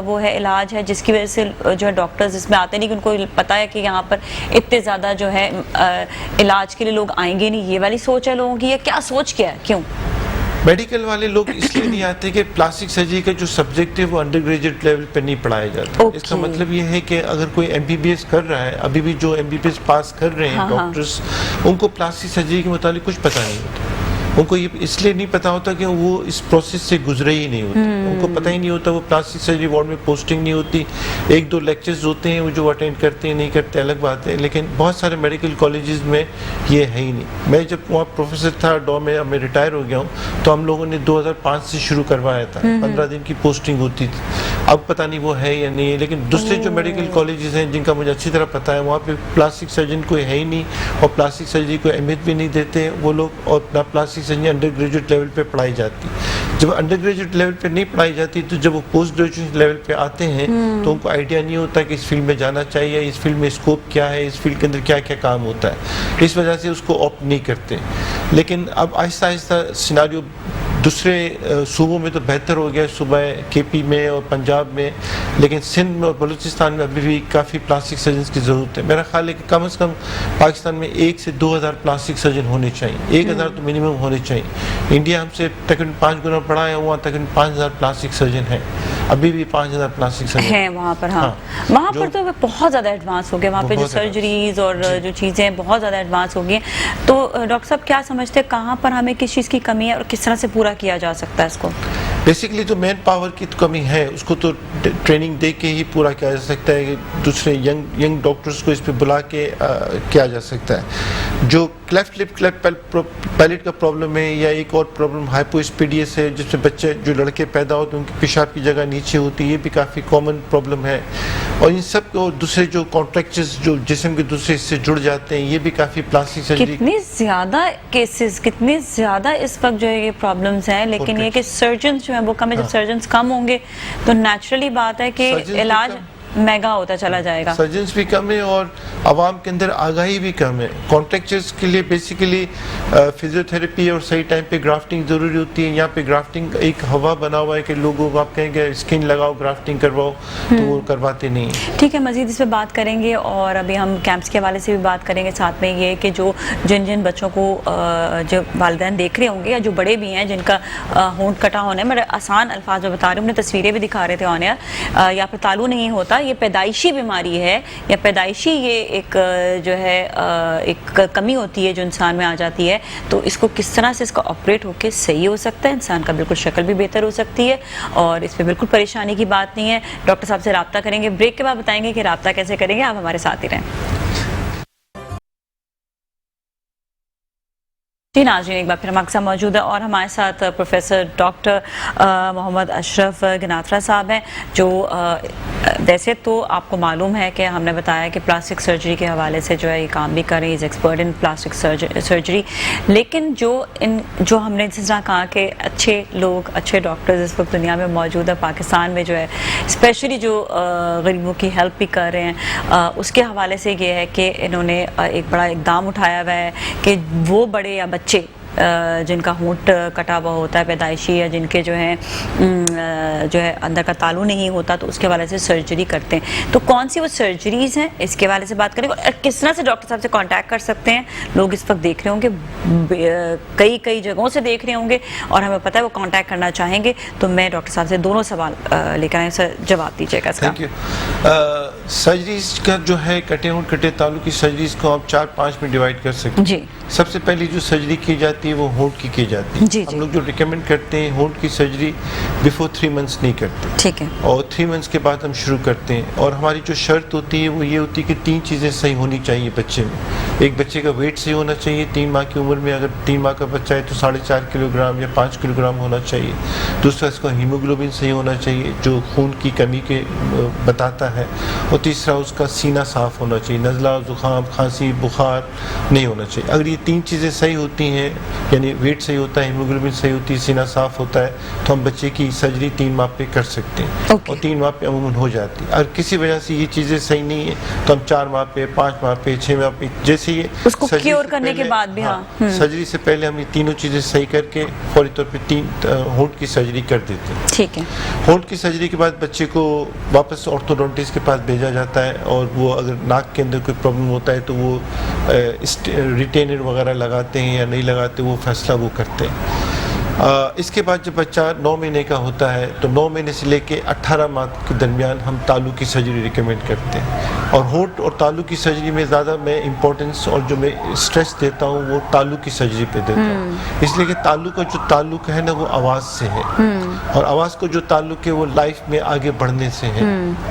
وہ ہے علاج ہے جس کی وجہ سے جو ہے ڈاکٹرز اس میں آتے نہیں, کہ ان کو پتا ہے کہ یہاں پر اتنے زیادہ جو ہے علاج کے لیے لوگ آئیں گے نہیں, یہ والی سوچ ہے لوگوں کی, یا کیا سوچ کیا ہے, کیوں میڈیکل والے لوگ اس لیے نہیں آتے کہ پلاسٹک سرجری کا جو سبجیکٹ ہے وہ انڈر گریجویٹ لیول پہ نہیں پڑھایا جاتا. اس کا مطلب یہ ہے کہ اگر کوئی MBBS کر رہا ہے, ابھی بھی جو MBBS پاس کر رہے ہیں ڈاکٹرز, ان کو پلاسٹک سرجری کے متعلق کچھ پتہ نہیں ہوتا. ان کو یہ اس لیے نہیں پتا ہوتا کہ وہ اس پروسیس سے گزرے ہی نہیں ہوتے. ان کو پتہ ہی نہیں ہوتا, وہ پلاسٹک سرجری وارڈ میں پوسٹنگ نہیں ہوتی. 1-2 لیکچرز ہوتے ہیں وہ جو اٹینڈ کرتے ہیں, نہیں کرتے الگ بات ہے, لیکن بہت سارے میڈیکل کالجز میں یہ ہے ہی نہیں. میں جب وہاں پروفیسر تھا ڈو میں, اب میں ریٹائر ہو گیا ہوں, تو ہم لوگوں نے 2005 سے شروع کروایا تھا. 15 دن کی پوسٹنگ ہوتی تھی. اب پتہ نہیں وہ ہے یا نہیں ہے, لیکن دوسرے جو میڈیکل کالجز ہیں جن کا مجھے اچھی طرح پتہ ہے, وہاں پہ پلاسٹک سرجن کوئی ہے ہی نہیں اور پلاسٹک سرجری کو اہمیت بھی نہیں دیتے وہ لوگ. اور نہ plastic surgery under graduate level پہ پڑھائی جاتی. جب انڈر گریجویٹ لیول پہ نہیں پڑھائی جاتی تو جب وہ پوسٹ گریجویٹ لیول پہ آتے ہیں تو ان کو آئیڈیا نہیں ہوتا کہ اس فیلڈ میں جانا چاہیے, اس فیلڈ میں اسکوپ کیا ہے, اس فیلڈ کے اندر کیا کیا کام ہوتا ہے. اس وجہ سے اس کو آپٹ نہیں کرتے. لیکن اب آہستہ آہستہ سیناریو دوسرے صوبوں میں تو بہتر ہو گیا, صوبہ کے پی میں اور پنجاب میں, لیکن سندھ میں اور بلوچستان میں ابھی بھی کافی پلاسٹک سرجنز کی ضرورت ہے. میرا خیال ہے کہ کم از کم پاکستان میں 1 سے 2,000 پلاسٹک سرجن ہونے چاہیے, 1,000 تو منیمم ہونے چاہیے. انڈیا ہم سے تقریباً 5 گنا بڑا ہے, وہاں تقریباً 5,000 پلاسٹک سرجن ہیں, ابھی بھی 5,000 پلاسٹک سرجن ہیں وہاں پر. ہاں وہاں پر تو بہت زیادہ ایڈوانس ہو گیا, وہاں پہ جو سرجریز اور جو چیزیں بہت زیادہ ایڈوانس ہو گئی ہیں. تو ڈاکٹر صاحب کیا سمجھتے ہیں کہاں پر ہمیں کس چیز کی کمی ہے اور کس طرح سے پورا کیا جا سکتا ہے اس کو؟ بیسیکلی تو مین پاور کی کمی ہے, اس کو تو ٹریننگ دے کے ہی پورا کیا جا سکتا ہے, کہ دوسرے ینگ ڈاکٹرز کو اس پہ بلا کے کیا جا سکتا ہے. جو کلیفٹ لپ کلیفٹ پیلٹ کا پرابلم ہے, یا ایک اور پرابلم ہائپو اسپیڈیس ہے, جس میں بچے جو لڑکے پیدا ہوتے ہیں ان کی پیشاب کی جگہ نیچے ہوتی ہے, یہ بھی کافی کامن پرابلم ہے. اور ان سب کو دوسرے جو کانٹریکچرز جو جسم کے دوسرے حصے جڑ جاتے ہیں, یہ بھی کافی پلاسٹک سرجری. کتنی زیادہ کیسز, کتنے زیادہ اس وقت جو ہے یہ پرابلمز ہیں, لیکن یہ کہ سرجنز جو ہیں وہ کم ہے. جب سرجنز کم ہوں گے تو نیچرلی بات ہے کہ علاج مہنگا ہوتا چلا جائے گا. سرجنز بھی کم ہیں اور عوام کے اندر آگاہی بھی کم ہے. کانٹریکچرز کے لیے بیسیکلی فزیوتھراپی اور صحیح ٹائم پہ گرافٹنگ ضروری ہوتی ہے. یہاں پہ گرافٹنگ ایک ہوا بنا ہوا ہے کہ لوگوں کو آپ کہیں گے اسکن لگاؤ, گرافٹنگ کرواؤ, تو وہ کرواتے نہیں. ٹھیک ہے, مزید اس پہ بات کریں گے, اور ابھی ہم کیمپس کے حوالے سے بھی بات کریں گے. ساتھ میں یہ کہ جو جن بچوں کو جو والدین دیکھ رہے ہوں گے یا جو بڑے بھی ہیں جن کا ہونٹ کٹا ہونا ہے, میں آسان الفاظ میں بتا رہی ہوں, انہیں تصویریں بھی دکھا رہے تھے آن ایئر, یا پھر تالو نہیں ہوتا, یہ پیدائشی بیماری ہے یا پیدائشی یہ ایک جو ہے ایک کمی ہوتی ہے جو انسان میں آ جاتی ہے. تو اس کو کس طرح سے اس کا آپریٹ ہو کے صحیح ہو سکتا ہے, انسان کا بالکل شکل بھی بہتر ہو سکتی ہے, اور اس پہ بالکل پریشانی کی بات نہیں ہے. ڈاکٹر صاحب سے رابطہ کریں گے, بریک کے بعد بتائیں گے کہ رابطہ کیسے کریں گے. آپ ہمارے ساتھ ہی رہیں. جی ناظرین, ایک بار پھر ہمارے ساتھ موجود ہے اور ہمارے ساتھ پروفیسر ڈاکٹر محمد اشرف گناترا صاحب ہیں, جو ویسے تو آپ کو معلوم ہے کہ ہم نے بتایا کہ پلاسٹک سرجری کے حوالے سے جو ہے یہ کام بھی کر رہے ہیں, is expert in plastic surgery. لیکن جو ہم نے جس طرح کہا کہ اچھے لوگ, اچھے ڈاکٹرز اس وقت دنیا میں موجود ہے, پاکستان میں جو ہے اسپیشلی جو غریبوں کی ہیلپ بھی کر رہے ہیں, اس کے حوالے سے یہ ہے کہ انہوں نے ایک بڑا اقدام اٹھایا ہوا ہے کہ وہ بڑے یا بچے جن کا ہونٹ کٹا ہوا ہوتا ہے پیدائشی, یا جن کے جو ہے اندر کا تالو نہیں ہوتا, تو اس کے حوالے سے سرجری کرتے ہیں. تو کون سی وہ سرجریز ہیں اس کے حوالے سے بات کریں گے, اور کس طرح سے ڈاکٹر صاحب سے کانٹیکٹ کر سکتے ہیں. لوگ اس وقت دیکھ رہے ہوں گے, کئی جگہوں سے دیکھ رہے ہوں گے, اور ہمیں پتہ ہے وہ کانٹیکٹ کرنا چاہیں گے. تو میں ڈاکٹر صاحب سے دونوں سوال لے کر آئیں, سر جواب دیجیے گا اس کا. سرجریز کا جو ہے کٹے ہونٹ کٹے تالو کی سرجریز کو آپ 4-5 میں ڈیوائڈ کر سکتے ہیں. جی, سب سے پہلی جو سرجری کی جاتی ہے وہ ہونٹ کی جاتی ہے. ہم لوگ جو ریکمینڈ کرتے ہیں ہونٹ کی سرجری بیفور 3 months نہیں کرتے. ٹھیک ہے, اور 3 months کے بعد ہم شروع کرتے ہیں. اور ہماری جو شرط ہوتی ہے وہ یہ ہوتی ہے کہ 3 چیزیں صحیح ہونی چاہیے بچے میں. ایک, بچے کا ویٹ صحیح ہونا چاہیے 3 ماہ کی عمر میں. اگر 3 ماہ کا بچہ ہے تو 4.5 کلو گرام یا 5 کلو گرام ہونا چاہیے. دوسرا, اس کا ہیموگلوبن صحیح ہونا چاہیے جو خون کی کمی کے بتاتا ہے. اور تیسرا, اس کا سینہ صاف ہونا چاہیے, نزلہ, زکام, کھانسی, بخار نہیں ہونا چاہیے. اگر یہ 3 چیزیں صحیح ہوتی ہیں, یعنی ویٹ صحیح ہوتا ہے, ہیموگلوبن صحیح ہوتی ہے, سینہ صاف ہوتا ہے, تو ہم بچے کی سرجری 3 ماہ پہ کر سکتے ہیں. اور 3 ماہ پہ عموماً ہو جاتی ہے. اگر کسی وجہ سے یہ چیزیں صحیح نہیں ہیں تو ہم 4 ماہ پہ, 5 ماہ پہ, 6 ماہ پہ, جیسے یہ اس کو کیور کرنے کے بعد بھی. سرجری سے پہلے ہم یہ تینوں چیزیں صحیح کر کے فوری طور پہ ہونٹ کی سرجری کر دیتے ہیں. ٹھیک ہے, ہونٹ کی سرجری کے بعد بچے کو واپس آرتھوڈونٹسٹ کے پاس بھیجا جاتا ہے, اور وہ اگر ناک کے اندر کوئی پرابلم ہوتا ہے تو وہ ریٹینر وغیرہ لگاتے ہیں یا نہیں لگاتے, وہ فیصلہ وہ کرتے ہیں. اس کے بعد جب بچہ 9 مہینے کا ہوتا ہے تو 9 مہینے سے لے کے 18 ماہ کے درمیان ہم تالو کی سرجری ریکمینڈ کرتے ہیں. اور ہونٹ اور تالو کی سرجری میں زیادہ میں امپورٹنس اور جو میں اسٹریس دیتا ہوں وہ تالو کی سرجری پہ دیتا ہوں, اس لیے کہ تالو کا جو تعلق ہے نا وہ آواز سے ہے, اور آواز کو جو تعلق ہے وہ لائف میں آگے بڑھنے سے ہے.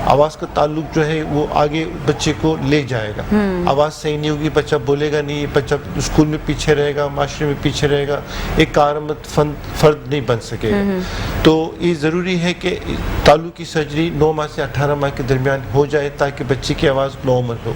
آواز کا تعلق جو ہے وہ آگے بچے کو لے جائے گا. آواز صحیح نہیں ہوگی, بچہ بولے گا نہیں, بچہ اسکول میں پیچھے رہے گا, معاشرے میں پیچھے رہے گا, ایک کارآمد فرد نہیں بن سکے گا. تو یہ ضروری ہے کہ تالو کی سرجری 9 ماہ سے 18 ماہ کے درمیان ہو جائے تاکہ بچے کی آواز نارمل ہو.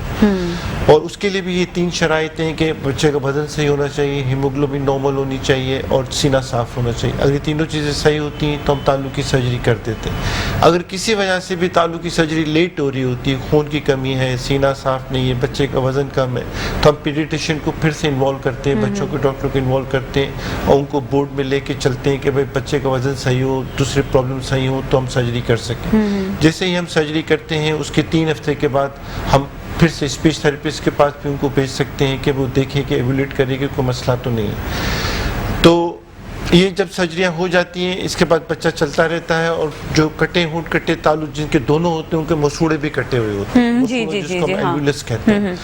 اور اس کے لیے بھی یہ 3 شرائط ہیں کہ بچے کا وزن صحیح ہونا چاہیے, ہیموگلوبن نارمل ہونی چاہیے اور سینہ صاف ہونا چاہیے. اگر یہ تینوں چیزیں صحیح ہوتی ہیں تو ہم تالو کی سرجری کر دیتے ہیں. اگر کسی وجہ سے بھی تالو کی سرجری لیٹ ہو رہی ہوتی ہے, خون کی کمی ہے, سینہ صاف نہیں ہے, بچے کا وزن کم ہے, تو ہم پیڈیٹیشین کو پھر سے انوالو کرتے ہیں, بچوں کے ڈاکٹر کو انوالو کرتے ہیں اور ان کو بورڈ میں لے کے چلتے ہیں کہ بھائی بچے کا وزن صحیح ہو, دوسرے پرابلم صحیح ہو تو ہم سرجری کر سکیں. جیسے ہی ہم سرجری کرتے ہیں اس کے 3 ہفتے کے بعد ہم پھر سے اسپیچ تھراپسٹ کے پاس بھی ان کو بھیج سکتے ہیں کہ وہ دیکھیں کہ ایویلیٹ کرے کہ کوئی مسئلہ تو نہیں ہے. تو یہ جب سرجریاں ہو جاتی ہیں اس کے بعد بچہ چلتا رہتا ہے, اور جو کٹے ہونٹ کٹے تالو جن کے دونوں ہوتے ہیں ان کے مسوڑے بھی کٹے ہوئے ہوتے ہیں, جس کو ہم ایلویلس کہتے ہیں.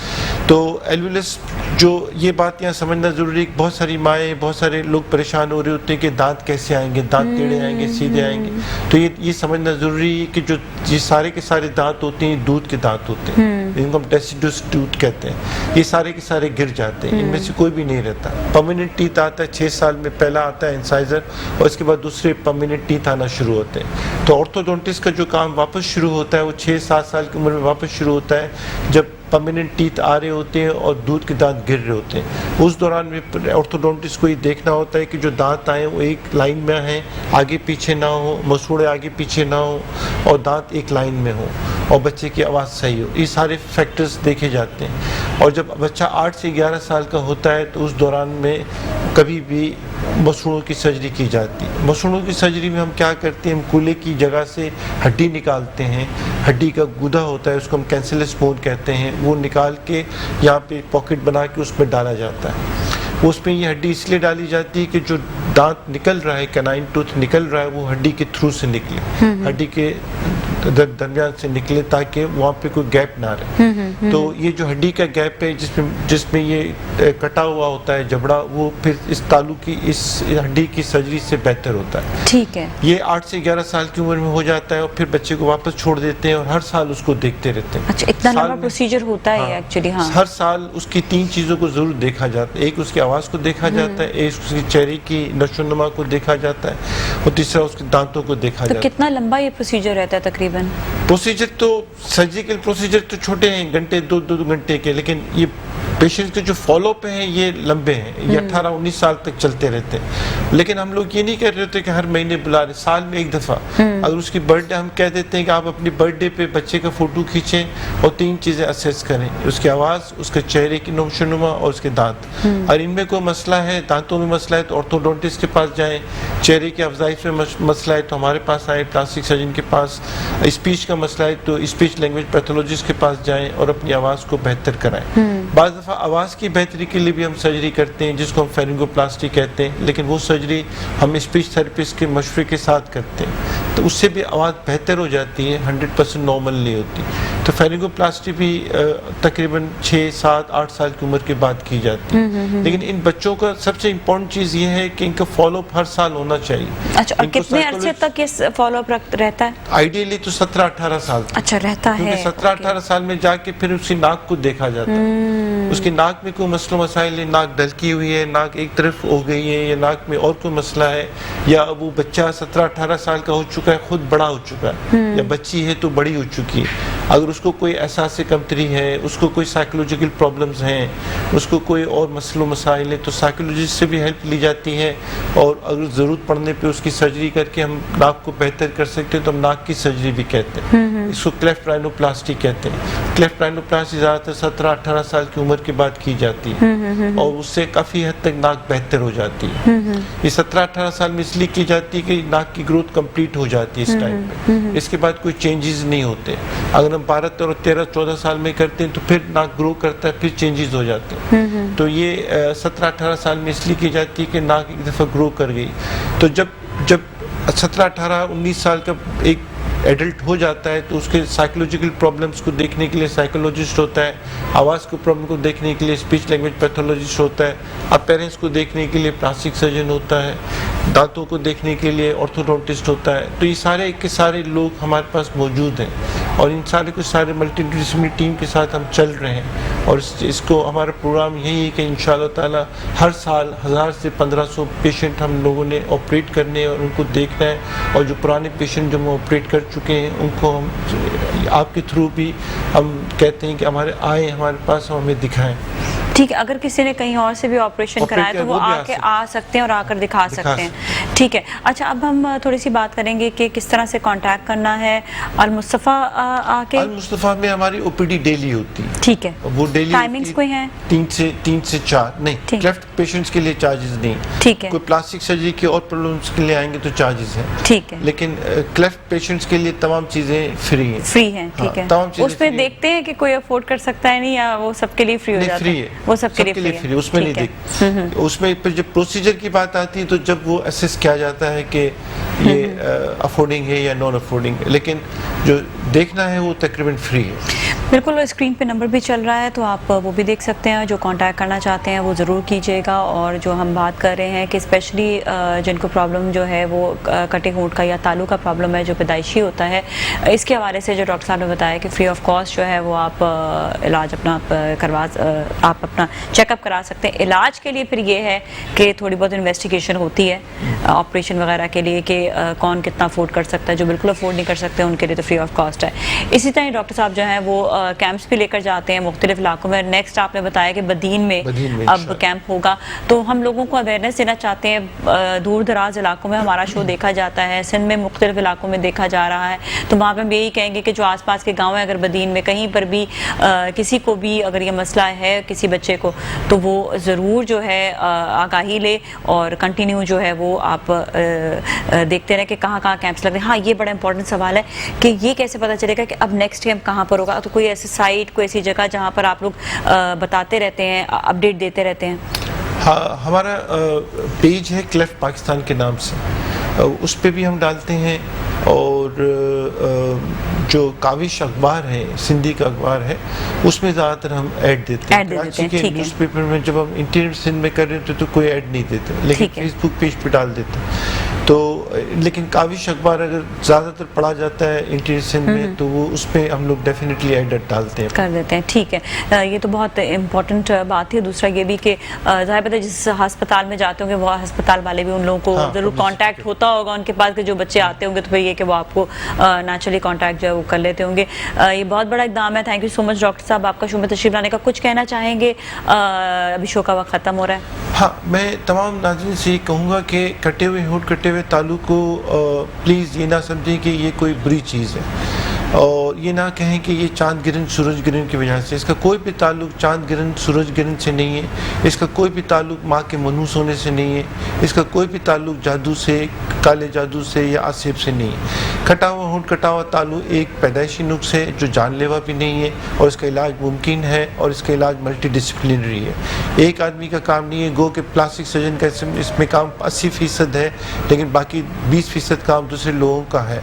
تو ایلویلس جو یہ بات یہاں سمجھنا ضروری ہے, بہت ساری مائیں, بہت سارے لوگ پریشان ہو رہے ہوتے ہیں کہ دانت کیسے آئیں گے, دانت ٹیڑھے آئیں گے, سیدھے آئیں گے. تو یہ سمجھنا ضروری ہے کہ جو یہ سارے کے سارے دانت ہوتے ہیں دودھ کے دانت ہوتے ہیں, جن کو ہم ڈیسیڈوس ٹوتھ کہتے ہیں. یہ سارے کے سارے گر جاتے ہیں, ان میں سے کوئی بھی نہیں رہتا. پرماننٹ ٹیتھ آتا ہے 6 سال میں, پہلا آتا ہے انسائزر اور اس کے بعد دوسرے پرماننٹ ٹیتھ آنا شروع ہوتے ہیں. تو آرتھوڈونٹسٹ کا جو کام واپس شروع ہوتا ہے وہ 6-7 سال کی عمر میں واپس شروع ہوتا ہے, جب پرماننٹ ٹیتھ آ رہے ہوتے ہیں اور دودھ کے دانت گر رہے ہوتے ہیں. اس دوران میں آرتھوڈونٹسٹ کو یہ دیکھنا ہوتا ہے کہ جو دانت آئیں وہ ایک لائن میں ہیں, آگے پیچھے نہ ہو, مسوڑے آگے پیچھے نہ ہو, اور دانت ایک لائن میں ہو, اور بچے کی آواز صحیح ہو. یہ سارے فیکٹرز دیکھے جاتے ہیں. اور جب بچہ 8 سے 11 سال کا ہوتا ہے تو اس دوران میں کبھی بھی مسوڑوں کی سرجری کی جاتی ہے. مسوڑوں کی سرجری میں ہم کیا کرتے ہیں, ہم کولے کی جگہ سے ہڈی نکالتے ہیں. ہڈی کا گودا ہوتا ہے, اس کو ہم کینسلس بون کہتے ہیں, وہ نکال کے یہاں پہ پاکٹ بنا کے اس میں ڈالا جاتا ہے. اس میں یہ ہڈی اس لیے ڈالی جاتی ہے کہ جو دانت نکل رہا ہے, کینائن ٹوتھ نکل رہا ہے, وہ ہڈی کے تھرو سے نکلے, ہڈی کے درمیان سے نکلے, تاکہ وہاں پہ کوئی گیپ نہ رہے. تو یہ جو ہڈی کا گیپ ہے جس میں یہ کٹا ہوا ہوتا ہے جبڑا, وہ پھر اس تالو کی اس ہڈی کی سرجری سے بہتر ہوتا ہے. ٹھیک ہے. یہ 8 سے 11 سال کی عمر میں ہو جاتا ہے, اور پھر بچے کو واپس چھوڑ دیتے ہیں اور ہر سال اس کو دیکھتے رہتے ہیں. اچھا, اتنا لمبا پروسیجر ہوتا ہے ایکچولی. ہاں, ہر سال اس کی 3 چیزوں کو ضرور دیکھا جاتا ہے. ایک اس کی آواز کو دیکھا جاتا ہے, ایک اس کی چہرے کی نشو و نما کو دیکھا جاتا ہے, اور تیسرا اس کے دانتوں کو دیکھا جاتا ہے. تو کتنا لمبا یہ پروسیجر رہتا ہے تقریباً؟ پروسیجر تو سرجیکل پروسیجر تو چھوٹے ہیں, گھنٹے 2 گھنٹے کے, لیکن یہ پیشنٹ کے جو فالو اپ ہیں یہ لمبے ہیں, یہ 18-19 سال تک چلتے رہتے ہیں. لیکن ہم لوگ یہ نہیں کر رہے ہوتے کہ ہر مہینے بلا رہے, سال میں 1 دفعہ. اگر اس کی برتھ ڈے, ہم کہہ دیتے ہیں کہ آپ اپنی برتھ ڈے پہ بچے کا فوٹو کھینچیں اور 3 چیزیں اسیس کریں, اس کی آواز, اس کے چہرے کی نشو و نما اور اس کے دانت. اور ان میں کوئی مسئلہ ہے, دانتوں میں مسئلہ ہے تو آرتھوڈونٹسٹ کے پاس جائیں, چہرے کی افزائش میں مسئلہ ہے تو ہمارے پاس آئیں, پلاسٹک سرجن کے پاس. اسپیچ کا مسئلہ ہے تو اسپیچ لینگویج پیتھولوجسٹ کے پاس جائیں اور اپنی آواز کو بہتر کرائیں. بعض دفعہ آواز کی بہتری کے لیے بھی ہم سرجری کرتے ہیں, جس کو ہم فیرنگوپلاسٹی کہتے ہیں, لیکن وہ سرجری ہم اسپیچ تھراپسٹ کے مشورے کے ساتھ کرتے ہیں, تو اس سے بھی آواز بہتر ہو جاتی ہے, 100% نارمل نہیں ہوتی. تو فیرنگوپلاسٹی بھی تقریباً 6, 7, 8 سال کی عمر کے بعد کی جاتی ہے. لیکن ان بچوں کا سب سے امپورٹنٹ چیز یہ ہے کہ ان کا فالو اپ ہر سال ہونا چاہیے. اچھا, اور کتنے عرصے تک یہ فالو اپ رہتا ہے؟ آئیڈیلی تو 17-18 سال. اچھا, رہتا ہے. 17-18 سال میں جا کے پھر اس کی ناک کو دیکھا جاتا ہے, اس کی ناک میں کوئی مسئلہ مسائل ہے, ناک ڈھلکی ہوئی ہے, ناک ایک طرف ہو گئی ہے, یا ناک میں اور کوئی مسئلہ ہے, یا وہ بچہ 17-18 سال کا ہو چکا ہے, خود بڑا ہو چکا ہے, یا بچی ہے تو بڑی ہو چکی ہے. اگر اس کو کوئی احساس کمتری ہے, اس کو کوئی سائیکولوجیکل پرابلمز ہیں, اس کو کوئی اور مسئلہ مسائل ہے, تو سائیکولوجسٹ سے بھی ہیلپ لی جاتی ہے, اور اگر ضرورت پڑنے پہ اس کی سرجری کر کے ہم ناک کو بہتر کر سکتے ہیں تو ہم ناک کی سرجری بھی کہتے ہیں. اس کو کلیفٹ رائنوپلاسٹی کہتے ہیں. کلیفٹ رائنوپلاسٹی زیادہ تر 17-18 سال کی عمر کے بعد کی جاتی ہے, اور اس سے کافی حد تک ناک بہتر ہو جاتی ہے. یہ 17-18 سال میں اس لیے کی جاتی ہے کہ ناک کی گروتھ کمپلیٹ ہو جاتی ہے اس ٹائم پہ, اس کے بعد کوئی چینجز نہیں ہوتے. اگر ہم 12, 13, 14 سال میں کرتے ہیں تو پھر ناک گرو کرتا ہے, پھر چینجز ہو جاتے ہیں. تو یہ 17-18 سال میں اس لیے کی جاتی ہے کہ ناک ایک دفعہ گرو کر گئی. تو جب 17-18-19 سال کا ایک ایڈلٹ ہو جاتا ہے تو اس کے سائیکولوجیکل پرابلمس کو دیکھنے کے لیے سائیکولوجسٹ ہوتا ہے, آواز کے پرابلم کو دیکھنے کے لیے اسپیچ لینگویج پیتھولوجسٹ ہوتا ہے, اپیرنس کو دیکھنے کے لیے پلاسٹک سرجن ہوتا ہے, دانتوں کو دیکھنے کے لیے آرتھوڈونٹسٹ ہوتا ہے. تو یہ سارے کے سارے لوگ ہمارے پاس موجود ہیں. اور ان سارے کچھ سارے ملٹی ڈسپلنری ٹیم کے ساتھ ہم چل رہے ہیں، اور اس کو ہمارا پروگرام یہی ہے کہ انشاءاللہ تعالی ہر سال 1000 سے 1500 پیشنٹ ہم لوگوں نے آپریٹ کرنے اور ان کو دیکھنا ہے، اور جو پرانے پیشنٹ جو ہم آپریٹ کر چکے ہیں ان کو ہم آپ کے تھرو بھی ہم کہتے ہیں کہ ہمارے پاس ہمیں دکھائیں. ٹھیک ہے، اگر کسی نے کہیں اور سے بھی آپریشن کرایا تو وہ آ سکتے ہیں اور آ کر دکھا سکتے ہیں. ٹھیک ہے. اچھا، اب ہم تھوڑی سی بات کریں گے کہ کس طرح سے کانٹیکٹ کرنا ہے. المصطفیٰ آ کے المصطفیٰ میں ہماری او پی ڈی ڈیلی ہوتی ہے. ٹھیک ہے. وہ ڈیلی ٹائمنگز کوئی ہیں؟ 3 سے 4. نہیں، کلیفٹ پیشنٹس کے لیے چارجز نہیں. ٹھیک ہے. کوئی پلاسٹک سرجری کے اور پرابلمس کے لیے آئیں گے تو چارجز ہیں. ٹھیک ہے. لیکن کلیفٹ پیشنٹس کے لیے تمام چیزیں فری ہیں. فری ہیں. ٹھیک ہے. اس میں دیکھتے ہیں کہ کوئی افورڈ کر سکتا ہے نہیں، یا وہ سب کے لیے فری ہو جاتا ہے؟ وہ سب کے لیے فری ہے. اس میں نہیں دیکھ، اس میں پھر جب پروسیجر کی بات آتی ہے تو جب وہ اسیس کیا جاتا ہے کہ یہ افورڈنگ ہے یا نان افورڈنگ، لیکن جو دیکھنا ہے وہ تقریباً فری ہے. بالکل. اسکرین پہ نمبر بھی چل رہا ہے تو آپ وہ بھی دیکھ سکتے ہیں. جو کانٹیکٹ کرنا چاہتے ہیں وہ ضرور کیجیے گا. اور جو ہم بات کر رہے ہیں کہ اسپیشلی جن کو پرابلم جو ہے وہ کٹے ہونٹ کا یا تالو کا پرابلم ہے جو پیدائشی ہوتا ہے، اس کے حوالے سے جو ڈاکٹر صاحب نے بتایا کہ فری آف کاسٹ جو ہے وہ آپ علاج اپنا آپ اپنا چیک اپ کرا سکتے ہیں. علاج کے لیے پھر یہ ہے کہ تھوڑی بہت انویسٹیگیشن ہوتی ہے آپریشن وغیرہ کے لیے کہ کون کتنا افورڈ کر سکتا ہے. جو بالکل افورڈ نہیں کر سکتے ان کے لیے تو فری آف کاسٹ ہے. اسی طرح ڈاکٹر صاحب جو ہیں وہ کیمپس بھی لے کر جاتے ہیں مختلف علاقوں میں. نیکسٹ آپ نے بتایا کہ بدین میں اب کیمپ ہوگا، تو ہم لوگوں کو اویئرنیس دینا چاہتے ہیں. دور دراز علاقوں میں ہمارا شو دیکھا جاتا ہے، سندھ میں مختلف علاقوں میں دیکھا جا رہا ہے، تو وہاں پہ ہم یہی کہیں گے کہ جو آس پاس کے گاؤں ہیں، اگر بدین میں کہیں پر بھی کسی کو بھی اگر یہ مسئلہ ہے کسی بچے کو، تو وہ ضرور جو ہے آگاہی لے اور کنٹینیو جو ہے وہ آپ دیکھتے رہیں کہ کہاں کہاں کیمپس لگ رہے ہیں. ہاں، یہ بڑا امپورٹنٹ سوال ہے کہ یہ کیسے پتہ چلے گا کہ اب نیکسٹ کیمپ کہاں پر ہوگا. تو کوئی ایسی سائٹ، کوئی ایسی جگہ جہاں پر آپ لوگ بتاتے رہتے ہیں، اپڈیٹ دیتے رہتے ہیں؟ ہاں، ہمارا پیج ہے کلیفٹ پاکستان کے نام سے، اس پہ بھی ہم ڈالتے ہیں. اور جو کاوش اخبار ہے، سندھی کا اخبار ہے، اس میں زیادہ تر ہم ایڈ دیتے ہیں. کراچی کے نیوز پیپر میں جب ہم انٹیریئر سندھ میں کر رہے ہوتے تو کوئی ایڈ نہیں دیتے، لیکن فیس بک پیج پہ ڈال دیتے ہیں. تو لیکن کاوش اخبار اگر زیادہ تر پڑھا جاتا ہے انٹیریئر سندھ میں تو وہ اس پہ ہم لوگ ڈیفینیٹلی ایڈ ڈالتے ہیں، کر دیتے ہیں. ٹھیک ہے، یہ تو بہت امپورٹنٹ بات ہے. دوسرا یہ بھی کہ ظاہر بات ہے جس ہسپتال میں جاتے ہوں گے وہ ہسپتال والے بھی ان لوگوں کو ضرور کانٹیکٹ ہوتا ہوگا ان کے پاس، کہ جو بچے آتے ہوں گے تو پھر یہ کہ وہ آپ کو نیچرلی کانٹیکٹ جو ہے وہ کر لیتے ہوں گے. یہ بہت بڑا اقدام ہے. Thank you so much doctor صاحب، آپ کا شو میں تشریف لانے کا. کچھ کہنا چاہیں گے؟ ابھی شو کا وقت ختم ہو رہا ہے. ہاں، میں تمام ناظرین سے یہ کہوں گا کہ کٹے ہوئے ہونٹ، کٹے ہوئے تالو کو پلیز یہ نہ سمجھیں کہ یہ کوئی بری چیز ہے، اور یہ نہ کہیں کہ یہ چاند گرہن سورج گرہن کی وجہ سے. اس کا کوئی بھی تعلق چاند گرہن سورج گرہن سے نہیں ہے. اس کا کوئی بھی تعلق ماں کے منحوس ہونے سے نہیں ہے. اس کا کوئی بھی تعلق جادو سے، کالے جادو سے یا آسیب سے نہیں ہے. کٹا ہوا ہونٹ، کٹا ہوا تالو ایک پیدائشی نقص ہے جو جان لیوا بھی نہیں ہے، اور اس کا علاج ممکن ہے، اور اس کا علاج ملٹی ڈسپلنری ہے. ایک آدمی کا کام نہیں ہے. گو کہ پلاسٹک سرجن کا اس میں کام 80% ہے، لیکن باقی 20% کام دوسرے لوگوں کا ہے.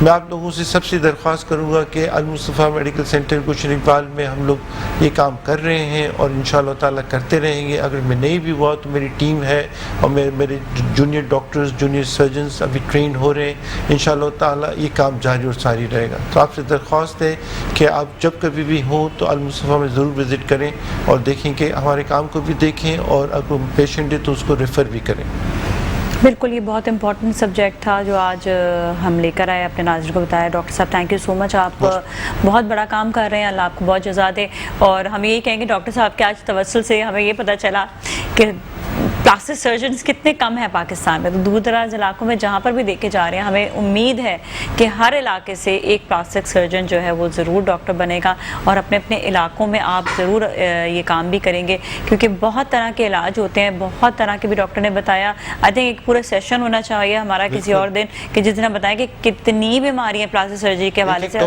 میں آپ لوگوں سے سب سے درخواست کروں گا کہ المصطفیٰ میڈیکل سینٹر گلشن میں ہم لوگ یہ کام کر رہے ہیں اور انشاءاللہ تعالیٰ کرتے رہیں گے. اگر میں نہیں بھی ہوا تو میری ٹیم ہے اور میرے جونیئر ڈاکٹرز، جونیئر سرجنز ابھی ٹرین ہو رہے ہیں. انشاءاللہ تعالیٰ یہ کام جاری اور ساری رہے گا. تو آپ سے درخواست ہے کہ آپ جب کبھی بھی ہوں تو المصطفیٰ میں ضرور وزٹ کریں اور دیکھیں کہ ہمارے کام کو بھی دیکھیں، اور اگر پیشنٹ ہے تو اس کو ریفر بھی کریں. بالکل، یہ بہت امپورٹنٹ سبجیکٹ تھا جو آج ہم لے کر آئے، اپنے ناظرین کو بتایا. ڈاکٹر صاحب تھینک یو سو مچ، آپ بہت بڑا کام کر رہے ہیں. اللہ آپ کو بہت جزا دے. اور ہم یہی کہیں گے ڈاکٹر صاحب کے آج توسل سے ہمیں یہ پتہ چلا کہ پلاسٹک سرجنز کتنے کم ہیں پاکستان میں. تو دور دراز علاقوں میں جہاں پر بھی دیکھے جا رہے ہیں، ہمیں امید ہے کہ ہر علاقے سے ایک پلاسٹک سرجن جو ہے وہ ضرور ڈاکٹر بنے گا، اور اپنے اپنے علاقوں میں آپ ضرور یہ کام بھی کریں گے، کیونکہ بہت طرح کے علاج ہوتے ہیں، بہت طرح کے بھی ڈاکٹر نے بتایا. آئی تھنک ایک پورا سیشن ہونا چاہیے ہمارا کسی اور دن کہ جس دن ہم بتائیں کہ کتنی بیماریاں پلاسٹک سرجری کے حوالے سے.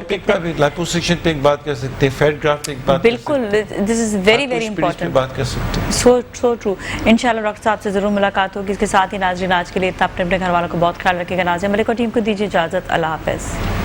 لیپوسیکشن پہ ایک بات کر سکتے ہیں، فیٹ گرافٹ پہ ایک بات. بالکل، دس از ویری ویری امپورٹنٹ، بات کر سکتے ہیں. So true. انشاءاللہ ڈاکٹر صاحب سے ضرور ملاقات ہوگی. اس کے ساتھ ہی ناظرین آج کے لیے اتنا. اپنے گھر والوں کو بہت خیال رکھیے گا. ناظرین ملک اور ٹیم کو دیجیے اجازت. اللہ حافظ.